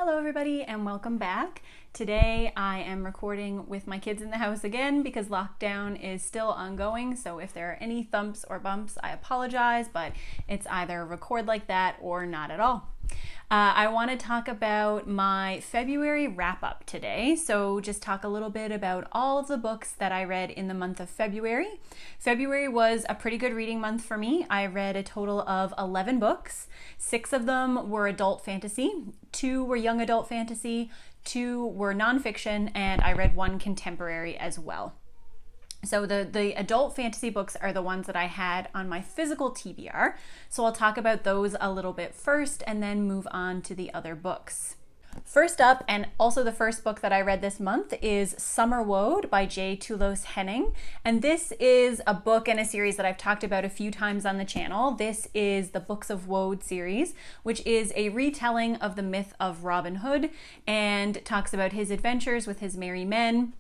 Hello everybody and welcome back. Today I am recording with my kids in the house again because lockdown is still ongoing, so if there are any thumps or bumps I apologize, but it's either record like that or not at all. I want to talk about my February wrap-up today, so just talk a little bit about all of the books that I read in the month of February. February was a pretty good reading month for me. I read a total of 11 books. 6 of them were adult fantasy, 2 were young adult fantasy, 2 were nonfiction, and I read 1 contemporary as well. So the adult fantasy books are the ones that I had on my physical TBR. So I'll talk about those a little bit first and then move on to the other books. First up, and also the first book that I read this month, is Summer Woad by J. Toulouse Henning. And this is a book and a series that I've talked about a few times on the channel. This is the Books of Woad series, which is a retelling of the myth of Robin Hood and talks about his adventures with his merry men,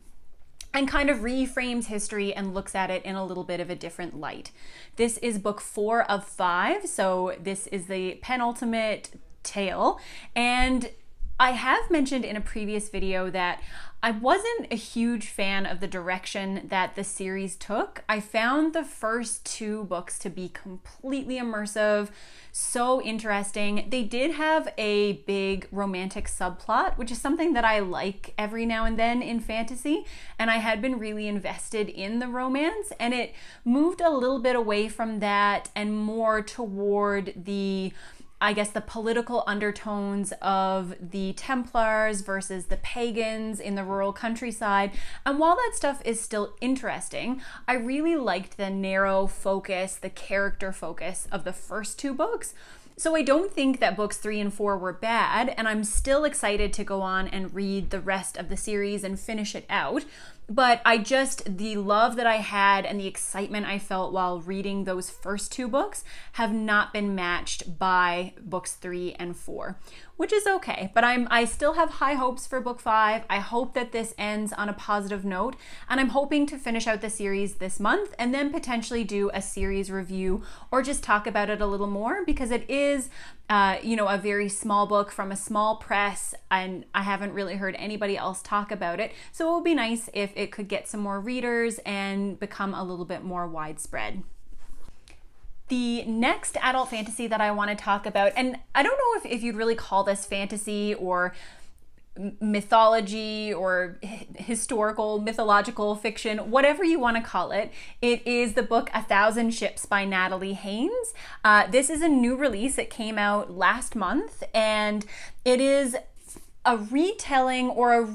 and kind of reframes history and looks at it in a little bit of a different light. This is book 4 of 5, so this is the penultimate tale. And I have mentioned in a previous video that I wasn't a huge fan of the direction that the series took. I found the first 2 books to be completely immersive, so interesting. They did have a big romantic subplot, which is something that I like every now and then in fantasy, and I had been really invested in the romance, and it moved a little bit away from that and more toward the political undertones of the Templars versus the pagans in the rural countryside. And while that stuff is still interesting, I really liked the narrow focus, the character focus of the first 2 books. So I don't think that books 3 and 4 were bad, and I'm still excited to go on and read the rest of the series and finish it out. But the love that I had and the excitement I felt while reading those first 2 books have not been matched by books 3 and 4, which is okay. But I still have high hopes for book 5. I hope that this ends on a positive note, and I'm hoping to finish out the series this month and then potentially do a series review or just talk about it a little more, because it is a very small book from a small press, and I haven't really heard anybody else talk about it. So it would be nice if it could get some more readers and become a little bit more widespread. The next adult fantasy that I want to talk about, and I don't know if you'd really call this fantasy or mythology or historical, mythological fiction, whatever you want to call it. It is the book 1,000 Ships by Natalie Haynes. This is a new release. It came out last month, and it is a retelling or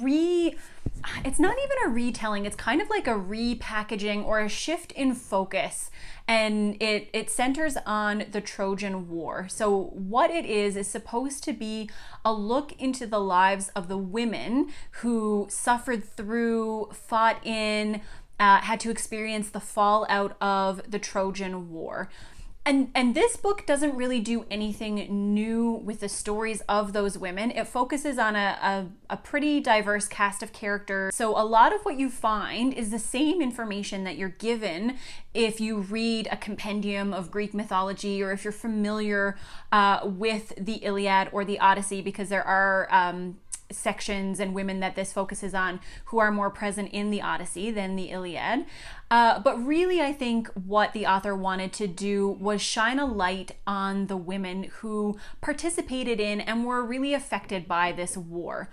it's not even a retelling, it's kind of like a repackaging or a shift in focus, and it centers on the Trojan War. So what it is supposed to be a look into the lives of the women who suffered through, fought in, had to experience the fallout of the Trojan War. And this book doesn't really do anything new with the stories of those women. It focuses on a pretty diverse cast of characters. So a lot of what you find is the same information that you're given if you read a compendium of Greek mythology, or if you're familiar with the Iliad or the Odyssey, because there are sections and women that this focuses on who are more present in the Odyssey than the Iliad. But really, I think what the author wanted to do was shine a light on the women who participated in and were really affected by this war.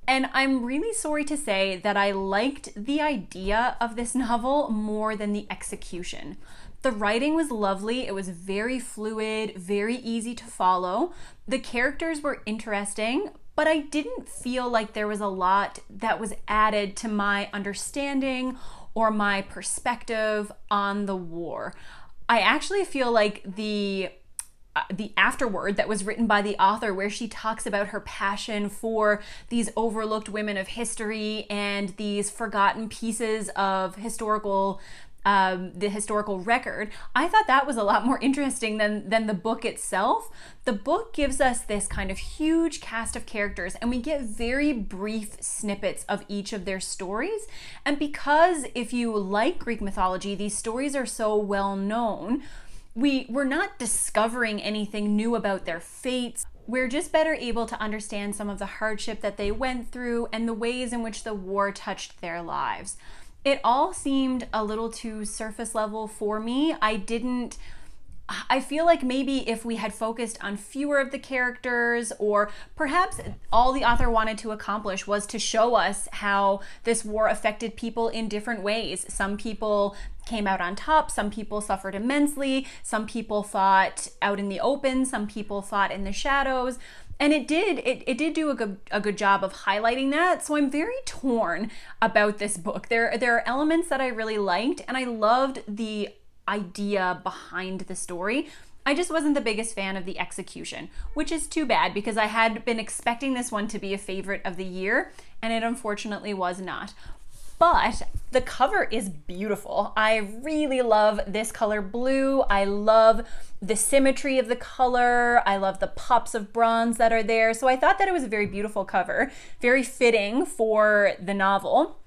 And I'm really sorry to say that I liked the idea of this novel more than the execution. The writing was lovely. It was very fluid, very easy to follow. The characters were interesting, but I didn't feel like there was a lot that was added to my understanding or my perspective on the war. I actually feel like the afterword that was written by the author, where she talks about her passion for these overlooked women of history and these forgotten pieces of the historical record, I thought that was a lot more interesting than the book itself. The book gives us this kind of huge cast of characters, and we get very brief snippets of each of their stories. And because if you like Greek mythology, these stories are so well known, we're not discovering anything new about their fates we're just better able to understand some of the hardship that they went through and the ways in which the war touched their lives. It all seemed a little too surface level for me. I feel like maybe if we had focused on fewer of the characters, or perhaps all the author wanted to accomplish was to show us how this war affected people in different ways. Some people came out on top, some people suffered immensely, some people fought out in the open, some people fought in the shadows. And it did do a good job of highlighting that. So I'm very torn about this book. There are elements that I really liked, and I loved the idea behind the story. I just wasn't the biggest fan of the execution, which is too bad because I had been expecting this one to be a favorite of the year, and it unfortunately was not. But the cover is beautiful. I really love this color blue. I love the symmetry of the color. I love the pops of bronze that are there. So I thought that it was a very beautiful cover, very fitting for the novel.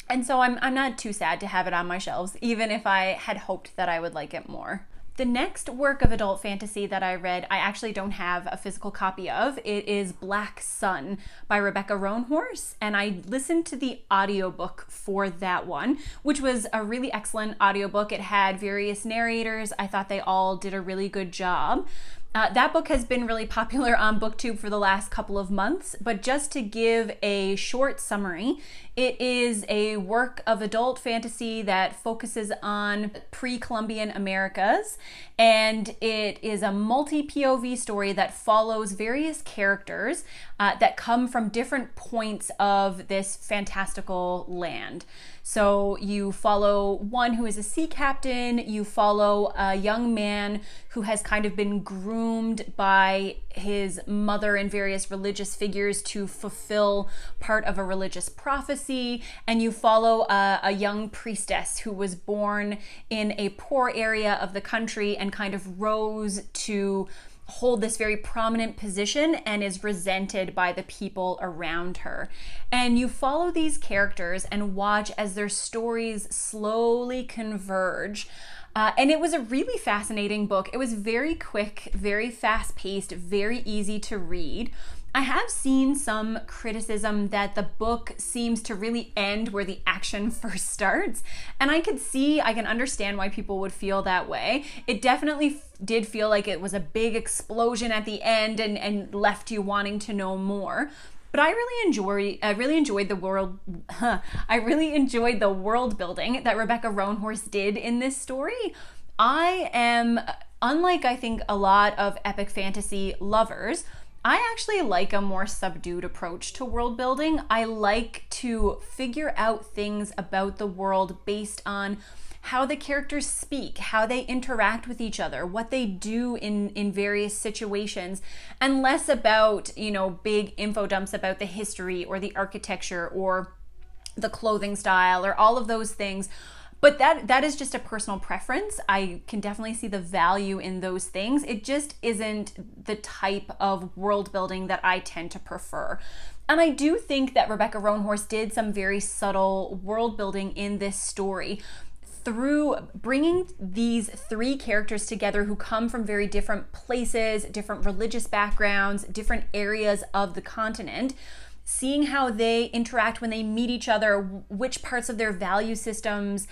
And so I'm not too sad to have it on my shelves, even if I had hoped that I would like it more. The next work of adult fantasy that I read, I actually don't have a physical copy of. It is Black Sun by Rebecca Rohnhorse, and I listened to the audiobook for that one, which was a really excellent audiobook. It had various narrators. I thought they all did a really good job. That book has been really popular on BookTube for the last couple of months, but just to give a short summary, it is a work of adult fantasy that focuses on pre-Columbian Americas, and it is a multi-POV story that follows various characters that come from different points of this fantastical land. So you follow one who is a sea captain, you follow a young man who has kind of been groomed by his mother and various religious figures to fulfill part of a religious prophecy, and you follow a young priestess who was born in a poor area of the country and kind of rose to hold this very prominent position and is resented by the people around her. And you follow these characters and watch as their stories slowly converge. And it was a really fascinating book. It was very quick, very fast-paced, very easy to read. I have seen some criticism that the book seems to really end where the action first starts, and I can understand why people would feel that way. It definitely did feel like it was a big explosion at the end and left you wanting to know more. But I really enjoyed the world. I really enjoyed the world building that Rebecca Rohnhorse did in this story. I am, unlike I think a lot of epic fantasy lovers, I actually like a more subdued approach to world building. I like to figure out things about the world based on how the characters speak, how they interact with each other, what they do in various situations, and less about, big info dumps about the history or the architecture or the clothing style or all of those things. But that is just a personal preference. I can definitely see the value in those things. It just isn't the type of world building that I tend to prefer. And I do think that Rebecca Rohnhorse did some very subtle world building in this story through bringing these three characters together who come from very different places, different religious backgrounds, different areas of the continent. Seeing how they interact when they meet each other, which parts of their value systems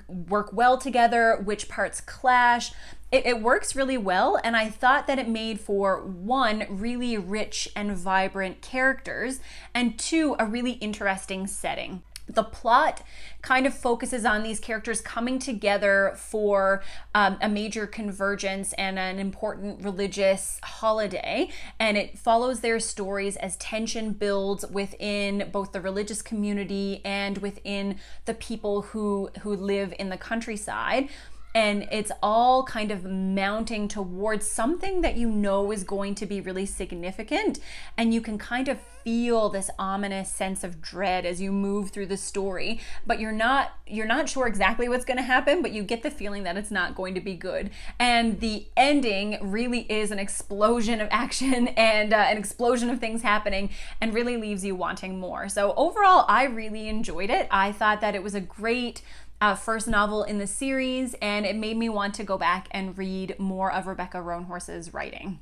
work well together, which parts clash. It works really well, and I thought that it made for, one, really rich and vibrant characters, and two, a really interesting setting. The plot kind of focuses on these characters coming together for a major convergence and an important religious holiday, and it follows their stories as tension builds within both the religious community and within the people who live in the countryside. And it's all kind of mounting towards something that is going to be really significant. And you can kind of feel this ominous sense of dread as you move through the story. But you're not sure exactly what's going to happen, but you get the feeling that it's not going to be good. And the ending really is an explosion of action and an explosion of things happening, and really leaves you wanting more. So overall, I really enjoyed it. I thought that it was a great first novel in the series, and it made me want to go back and read more of Rebecca Rohnhorse's writing.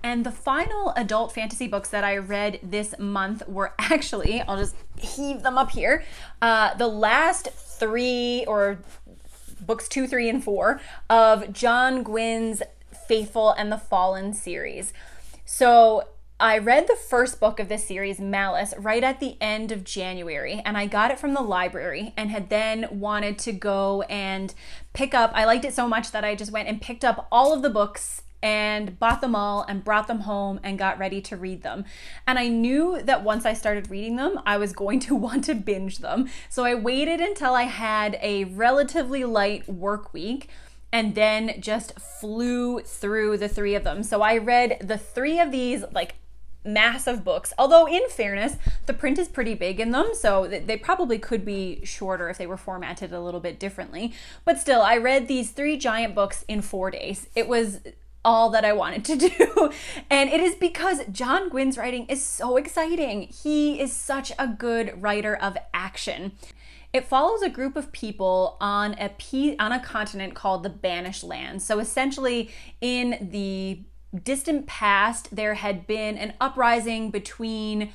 And the final adult fantasy books that I read this month were actually, I'll just heave them up here, the last three, or books 2, 3, and 4 of John Gwynn's Faithful and the Fallen series. So I read the first book of this series, Malice, right at the end of January, and I got it from the library and had then wanted to go and pick up, I liked it so much that I just went and picked up all of the books and bought them all and brought them home and got ready to read them. And I knew that once I started reading them, I was going to want to binge them. So I waited until I had a relatively light work week and then just flew through the 3 of them. So I read the 3 of these like massive books, although in fairness, the print is pretty big in them, so they probably could be shorter if they were formatted a little bit differently. But still, I read these 3 giant books in 4 days. It was all that I wanted to do. And it is because John Gwynn's writing is so exciting. He is such a good writer of action. It follows a group of people on a continent called the Banished Lands. So essentially, in the distant past, there had been an uprising between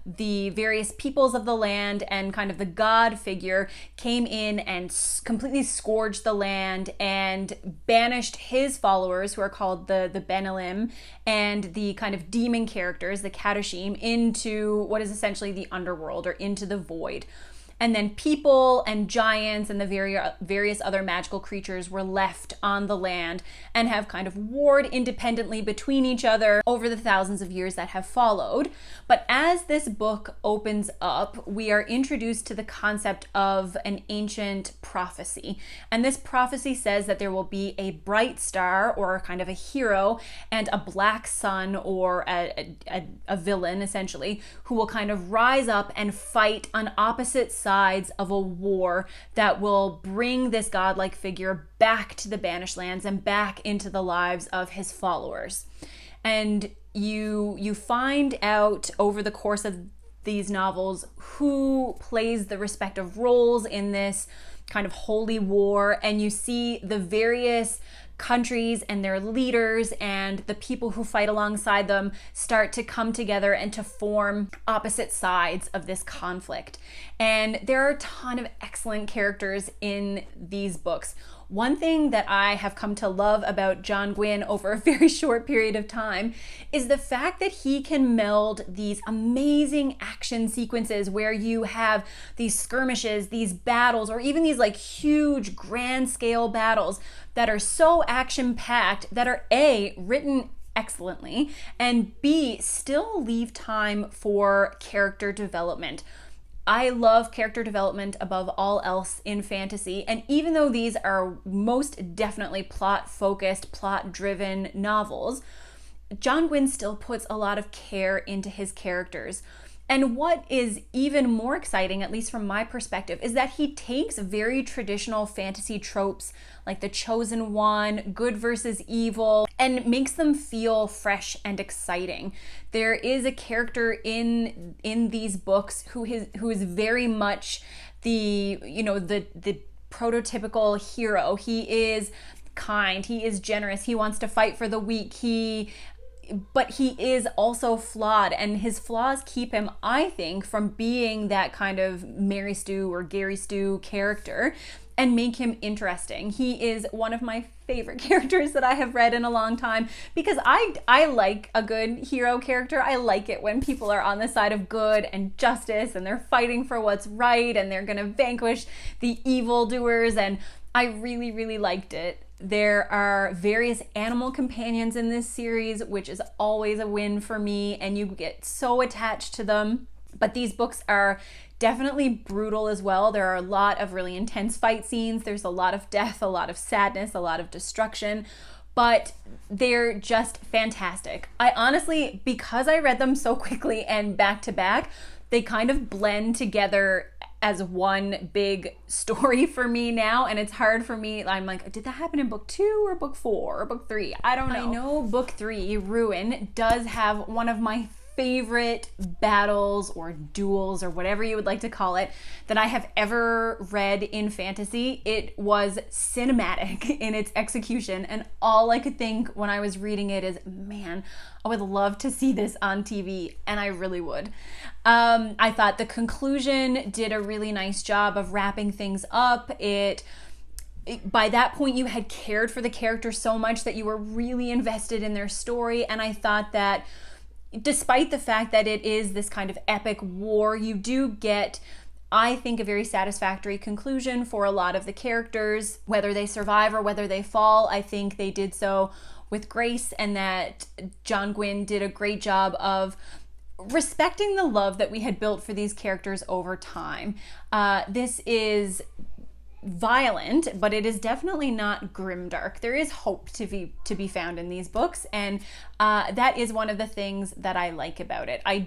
the various peoples of the land, and kind of the god figure came in and completely scourged the land and banished his followers, who are called the Benelim, and the kind of demon characters, the Kadoshim, into what is essentially the underworld, or into the void. And then people and giants and the various other magical creatures were left on the land and have kind of warred independently between each other over the thousands of years that have followed. But as this book opens up, we are introduced to the concept of an ancient prophecy. And this prophecy says that there will be a bright star, or kind of a hero, and a black sun, or a villain, essentially, who will kind of rise up and fight on opposite sides of a war that will bring this godlike figure back to the Banished Lands and back into the lives of his followers. And you find out over the course of these novels who plays the respective roles in this kind of holy war, and you see the various countries and their leaders and the people who fight alongside them start to come together and to form opposite sides of this conflict. And there are a ton of excellent characters in these books. One thing that I have come to love about John Gwynn over a very short period of time is the fact that he can meld these amazing action sequences where you have these skirmishes, these battles, or even these like huge grand scale battles that are so action-packed, that are A, written excellently, and B, still leave time for character development. I love character development above all else in fantasy, and even though these are most definitely plot-focused, plot-driven novels, John Gwynn still puts a lot of care into his characters. And what is even more exciting, at least from my perspective, is that he takes very traditional fantasy tropes like the chosen one, good versus evil, and makes them feel fresh and exciting. There is a character in these books who is very much the prototypical hero. He is kind, he is generous, he wants to fight for the weak, but he is also flawed, and his flaws keep him, I think, from being that kind of Mary Stu or Gary Stu character, and make him interesting. He is one of my favorite characters that I have read in a long time, because I like a good hero character. I like it when people are on the side of good and justice, and they're fighting for what's right, and they're gonna vanquish the evildoers, and I really, really liked it. There are various animal companions in this series, which is always a win for me, and you get so attached to them. But these books are definitely brutal as well. There are a lot of really intense fight scenes. There's a lot of death, a lot of sadness, a lot of destruction, but they're just fantastic. I honestly, because I read them so quickly and back to back, they kind of blend together as one big story for me now, and it's hard for me. I'm like, did that happen in book 2 or book 4 or book 3? I don't know. I know book 3, Ruin, does have one of my favorite battles or duels or whatever you would like to call it that I have ever read in fantasy. It was cinematic in its execution, and all I could think when I was reading it is, man, I would love to see this on TV, and I really would. I thought the conclusion did a really nice job of wrapping things up. By that point, you had cared for the characters so much that you were really invested in their story, and I thought that despite the fact that it is this kind of epic war, you do get, I think, a very satisfactory conclusion for a lot of the characters. Whether they survive or whether they fall, I think they did so with grace, and that John Gwynne did a great job of respecting the love that we had built for these characters over time. This is violent, but it is definitely not grimdark. There is hope to be found in these books, and that is one of the things that I like about it. I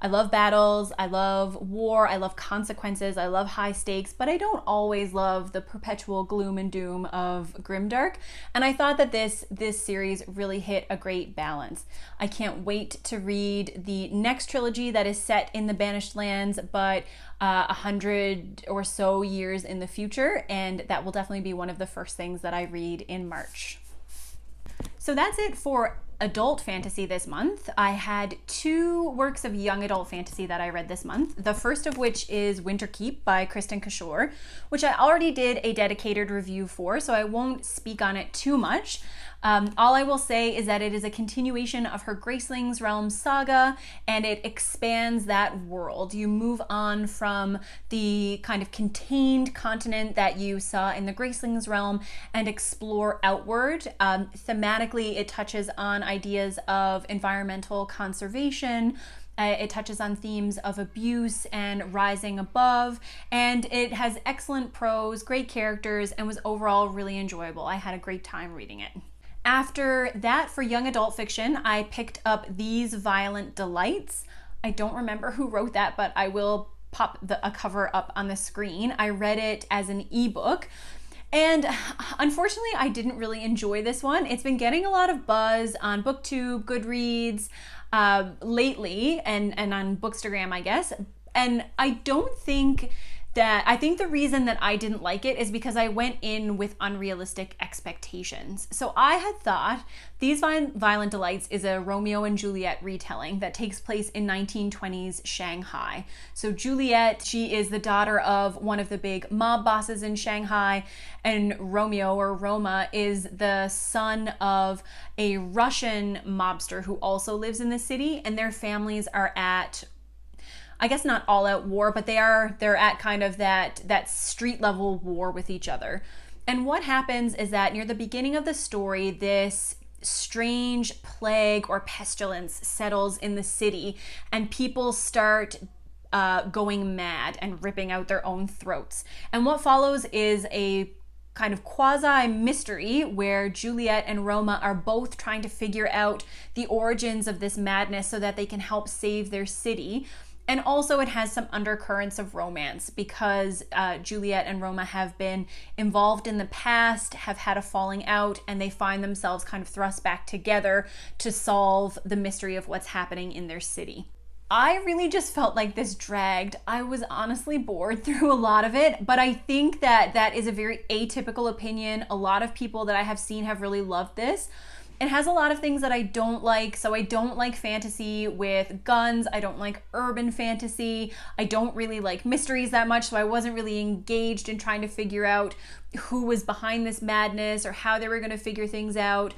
love battles, I love war, I love consequences, I love high stakes, but I don't always love the perpetual gloom and doom of grimdark, and I thought that this series really hit a great balance. I can't wait to read the next trilogy that is set in the Banished Lands, but 100 or so years in the future, and that will definitely be one of the first things that I read in March. So that's it for adult fantasy this month. I had 2 works of young adult fantasy that I read this month. The first of which is Winterkeep by Kristen Cashore, which I already did a dedicated review for, so I won't speak on it too much. All I will say is that it is a continuation of her Graceling's Realm saga, and it expands that world. You move on from the kind of contained continent that you saw in the Graceling's Realm and explore outward. Thematically, it touches on ideas of environmental conservation. It touches on themes of abuse and rising above, and it has excellent prose, great characters, and was overall really enjoyable. I had a great time reading it. After that, for young adult fiction, I picked up These Violent Delights. I don't remember who wrote that, but I will pop a cover up on the screen. I read it as an ebook, and unfortunately, I didn't really enjoy this one. It's been getting a lot of buzz on BookTube, Goodreads lately, and on Bookstagram, I guess. And I think the reason that I didn't like it is because I went in with unrealistic expectations. So I had thought These Violent Delights is a Romeo and Juliet retelling that takes place in 1920s Shanghai. So Juliet, she is the daughter of one of the big mob bosses in Shanghai, and Romeo, or Roma, is the son of a Russian mobster who also lives in the city, and their families are at, I guess not all out war, but they're at kind of that street level war with each other. And what happens is that near the beginning of the story, this strange plague or pestilence settles in the city, and people start going mad and ripping out their own throats. And what follows is a kind of quasi-mystery where Juliet and Roma are both trying to figure out the origins of this madness so that they can help save their city. And also it has some undercurrents of romance because Juliet and Roma have been involved in the past, have had a falling out, and they find themselves kind of thrust back together to solve the mystery of what's happening in their city. I really just felt like this dragged. I was honestly bored through a lot of it, but I think that is a very atypical opinion. A lot of people that I have seen have really loved this. It has a lot of things that I don't like. So I don't like fantasy with guns. I don't like urban fantasy. I don't really like mysteries that much. So I wasn't really engaged in trying to figure out who was behind this madness or how they were going to figure things out.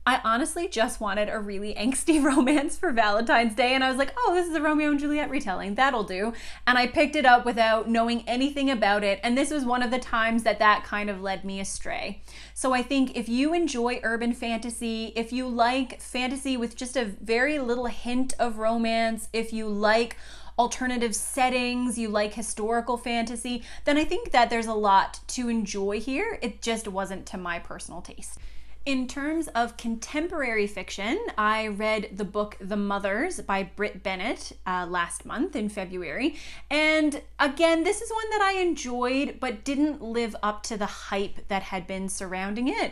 I honestly just wanted a really angsty romance for Valentine's Day, and I was like, oh, this is a Romeo and Juliet retelling, that'll do. And I picked it up without knowing anything about it, and this was one of the times that kind of led me astray. So I think if you enjoy urban fantasy, if you like fantasy with just a very little hint of romance, if you like alternative settings, you like historical fantasy, then I think that there's a lot to enjoy here. It just wasn't to my personal taste. In terms of contemporary fiction, I read the book The Mothers by Britt Bennett last month in February. And again, this is one that I enjoyed but didn't live up to the hype that had been surrounding it.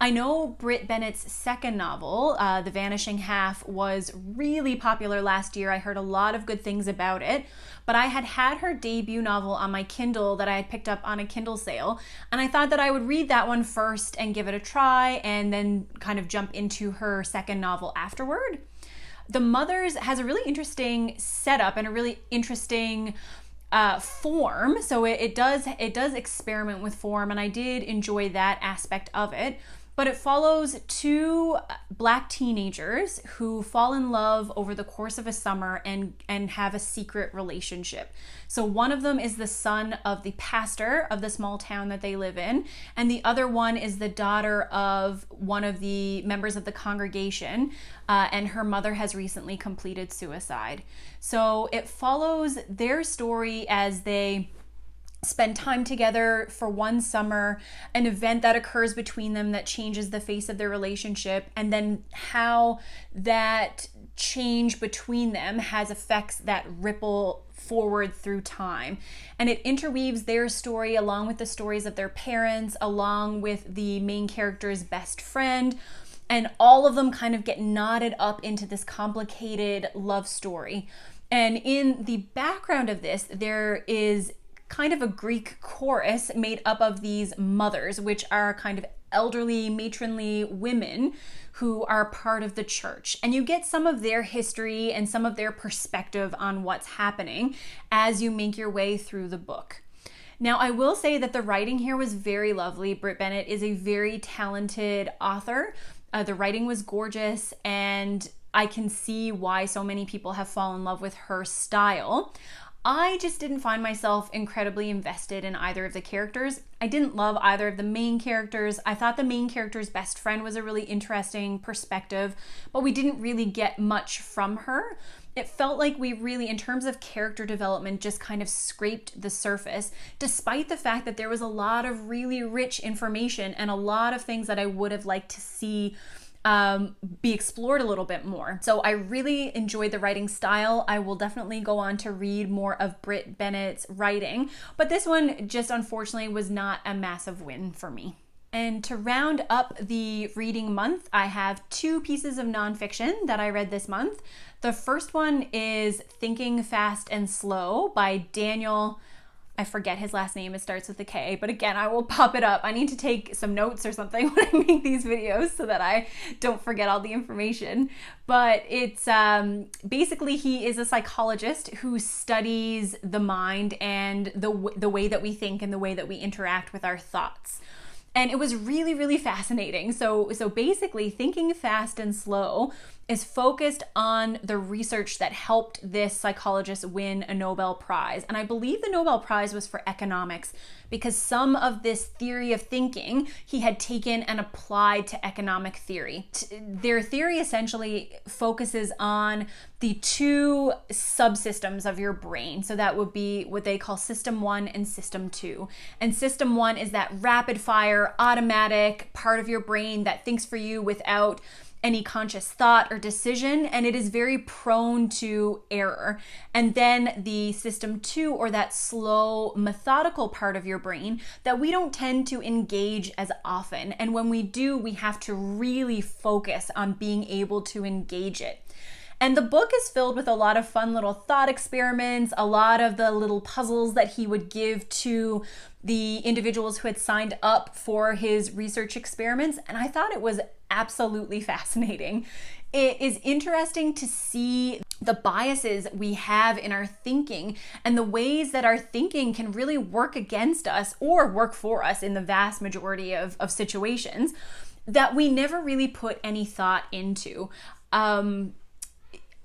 I know Britt Bennett's second novel, The Vanishing Half, was really popular last year. I heard a lot of good things about it, but I had her debut novel on my Kindle that I had picked up on a Kindle sale, and I thought that I would read that one first and give it a try and then kind of jump into her second novel afterward. The Mothers has a really interesting setup and a really interesting form. So it does experiment with form, and I did enjoy that aspect of it. But it follows two Black teenagers who fall in love over the course of a summer and have a secret relationship. So one of them is the son of the pastor of the small town that they live in, and the other one is the daughter of one of the members of the congregation, and her mother has recently completed suicide. So it follows their story as they spend time together for one summer, an event that occurs between them that changes the face of their relationship, and then how that change between them has effects that ripple forward through time. And it interweaves their story along with the stories of their parents, along with the main character's best friend, and all of them kind of get knotted up into this complicated love story. And in the background of this, there is kind of a Greek chorus made up of these mothers, which are kind of elderly, matronly women who are part of the church. And you get some of their history and some of their perspective on what's happening as you make your way through the book. Now, I will say that the writing here was very lovely. Britt Bennett is a very talented author. The writing was gorgeous, and I can see why so many people have fallen in love with her style. I just didn't find myself incredibly invested in either of the characters. I didn't love either of the main characters. I thought the main character's best friend was a really interesting perspective, but we didn't really get much from her. It felt like we really, in terms of character development, just kind of scraped the surface, despite the fact that there was a lot of really rich information and a lot of things that I would have liked to see be explored a little bit more. So I really enjoyed the writing style. I will definitely go on to read more of Britt Bennett's writing, but this one just unfortunately was not a massive win for me. And to round up the reading month, I have two pieces of nonfiction that I read this month. The first one is Thinking Fast and Slow by Daniel, I forget his last name, it starts with a K, but again, I will pop it up. I need to take some notes or something when I make these videos so that I don't forget all the information. But it's basically, he is a psychologist who studies the mind and the way that we think and the way that we interact with our thoughts. And it was really, really fascinating. So basically, Thinking Fast and Slow is focused on the research that helped this psychologist win a Nobel Prize. And I believe the Nobel Prize was for economics, because some of this theory of thinking he had taken and applied to economic theory. Their theory essentially focuses on the two subsystems of your brain. So that would be what they call System 1 and System 2. And System 1 is that rapid fire, automatic part of your brain that thinks for you without any conscious thought or decision, and it is very prone to error. And then the System 2, or that slow, methodical part of your brain that we don't tend to engage as often. And when we do, we have to really focus on being able to engage it. And the book is filled with a lot of fun little thought experiments, a lot of the little puzzles that he would give to the individuals who had signed up for his research experiments. And I thought it was absolutely fascinating. It is interesting to see the biases we have in our thinking and the ways that our thinking can really work against us or work for us in the vast majority of situations that we never really put any thought into.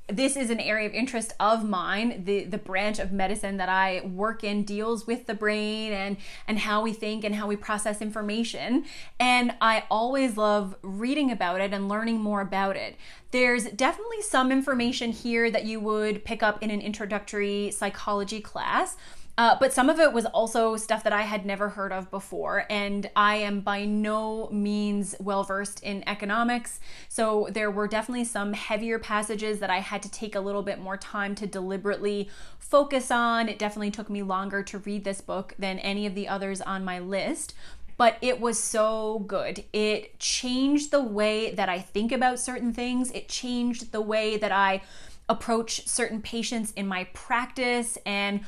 This is an area of interest of mine. The branch of medicine that I work in deals with the brain and how we think and how we process information. And I always love reading about it and learning more about it. There's definitely some information here that you would pick up in an introductory psychology class. But some of it was also stuff that I had never heard of before, and I am by no means well-versed in economics, so there were definitely some heavier passages that I had to take a little bit more time to deliberately focus on. It definitely took me longer to read this book than any of the others on my list. but it was so good. It changed the way that I think about certain things. It changed the way that I approach certain patients in my practice, and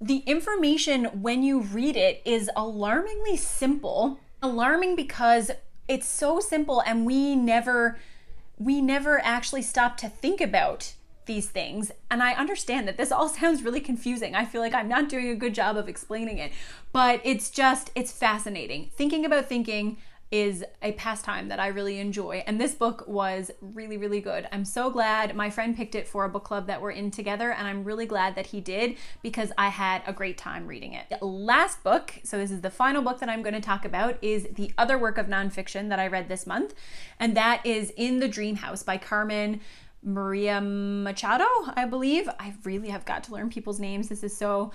the information when you read it is alarmingly simple. Alarming because it's so simple and we never actually stop to think about these things. And I understand that this all sounds really confusing. I feel like I'm not doing a good job of explaining it, but it's fascinating. Thinking about thinking is a pastime that I really enjoy. And this book was really, really good. I'm so glad my friend picked it for a book club that we're in together, and I'm really glad that he did because I had a great time reading it. The last book, so this is the final book that I'm going to talk about, is the other work of nonfiction that I read this month, and that is In the Dream House by Carmen Maria Machado, I believe. I really have got to learn people's names. This is so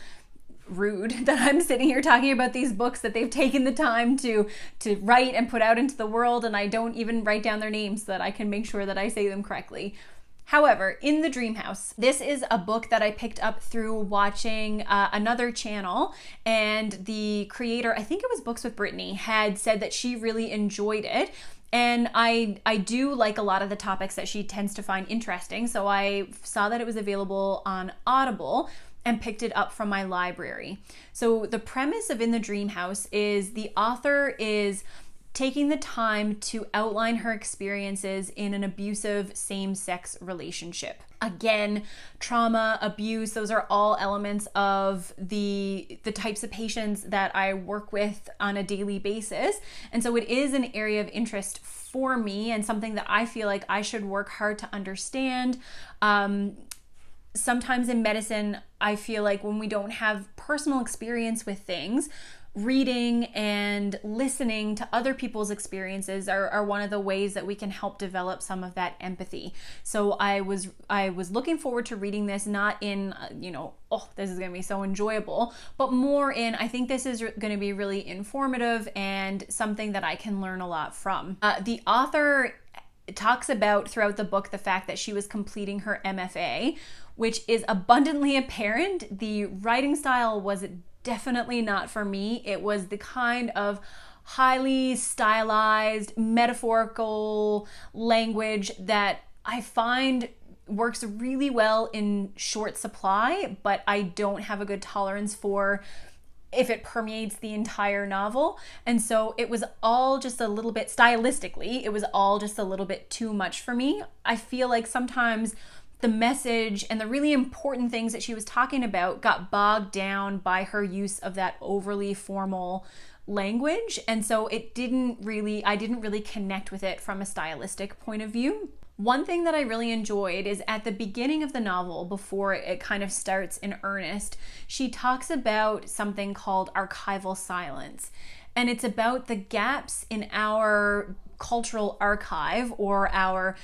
rude that I'm sitting here talking about these books that they've taken the time to write and put out into the world, and I don't even write down their names so that I can make sure that I say them correctly. However, In the Dream House, this is a book that I picked up through watching another channel, and the creator, I think it was Books with Brittany, had said that she really enjoyed it. And I do like a lot of the topics that she tends to find interesting, so I saw that it was available on Audible and picked it up from my library. So the premise of In the Dream House is the author is taking the time to outline her experiences in an abusive same-sex relationship. Again, trauma, abuse, those are all elements of the types of patients that I work with on a daily basis. And so it is an area of interest for me and something that I feel like I should work hard to understand. Sometimes in medicine, I feel like when we don't have personal experience with things, reading and listening to other people's experiences are one of the ways that we can help develop some of that empathy. So I was looking forward to reading this, not in, this is going to be so enjoyable, but more in, I think this is going to be really informative and something that I can learn a lot from. The author talks about throughout the book the fact that she was completing her MFA, which is abundantly apparent. The writing style was definitely not for me. It was the kind of highly stylized, metaphorical language that I find works really well in short supply, but I don't have a good tolerance for if it permeates the entire novel. And so it was all just a little bit, stylistically, it was all just a little bit too much for me. I feel like sometimes the message and the really important things that she was talking about got bogged down by her use of that overly formal language. And so I didn't really connect with it from a stylistic point of view. One thing that I really enjoyed is at the beginning of the novel, before it kind of starts in earnest, she talks about something called archival silence. And it's about the gaps in our cultural archive, or our,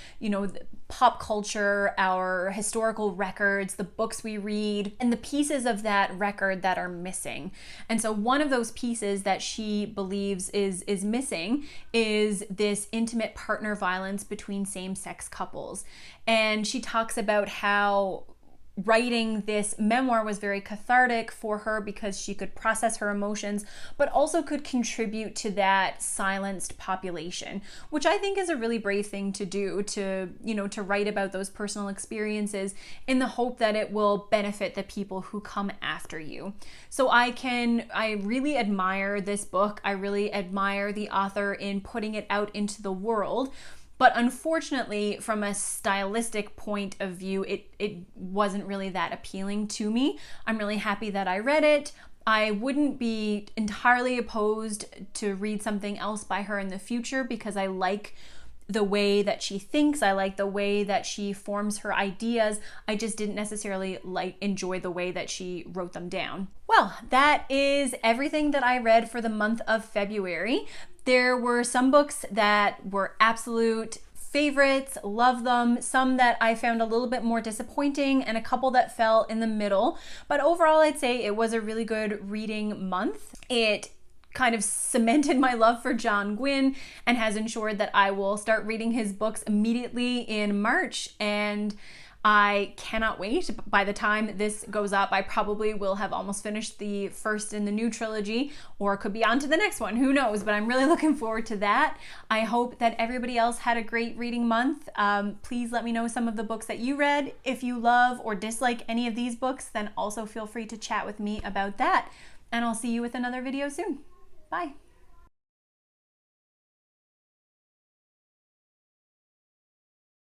pop culture, our historical records, the books we read, and the pieces of that record that are missing. And so one of those pieces that she believes is missing is this intimate partner violence between same-sex couples. And she talks about how writing this memoir was very cathartic for her because she could process her emotions, but also could contribute to that silenced population, which I think is a really brave thing to do, to write about those personal experiences in the hope that it will benefit the people who come after you. So I really admire this book. I really admire the author in putting it out into the world. But unfortunately, from a stylistic point of view, it wasn't really that appealing to me. I'm really happy that I read it. I wouldn't be entirely opposed to read something else by her in the future because I like the way that she thinks. I like the way that she forms her ideas. I just didn't necessarily enjoy the way that she wrote them down. Well, that is everything that I read for the month of February. There were some books that were absolute favorites, love them, some that I found a little bit more disappointing, and a couple that fell in the middle. But overall, I'd say it was a really good reading month. It kind of cemented my love for John Gwynne and has ensured that I will start reading his books immediately in March. And I cannot wait. By the time this goes up, I probably will have almost finished the first in the new trilogy, or could be on to the next one, who knows, but I'm really looking forward to that. I hope that everybody else had a great reading month. Please let me know some of the books that you read. If you love or dislike any of these books, then also feel free to chat with me about that. And I'll see you with another video soon. Bye.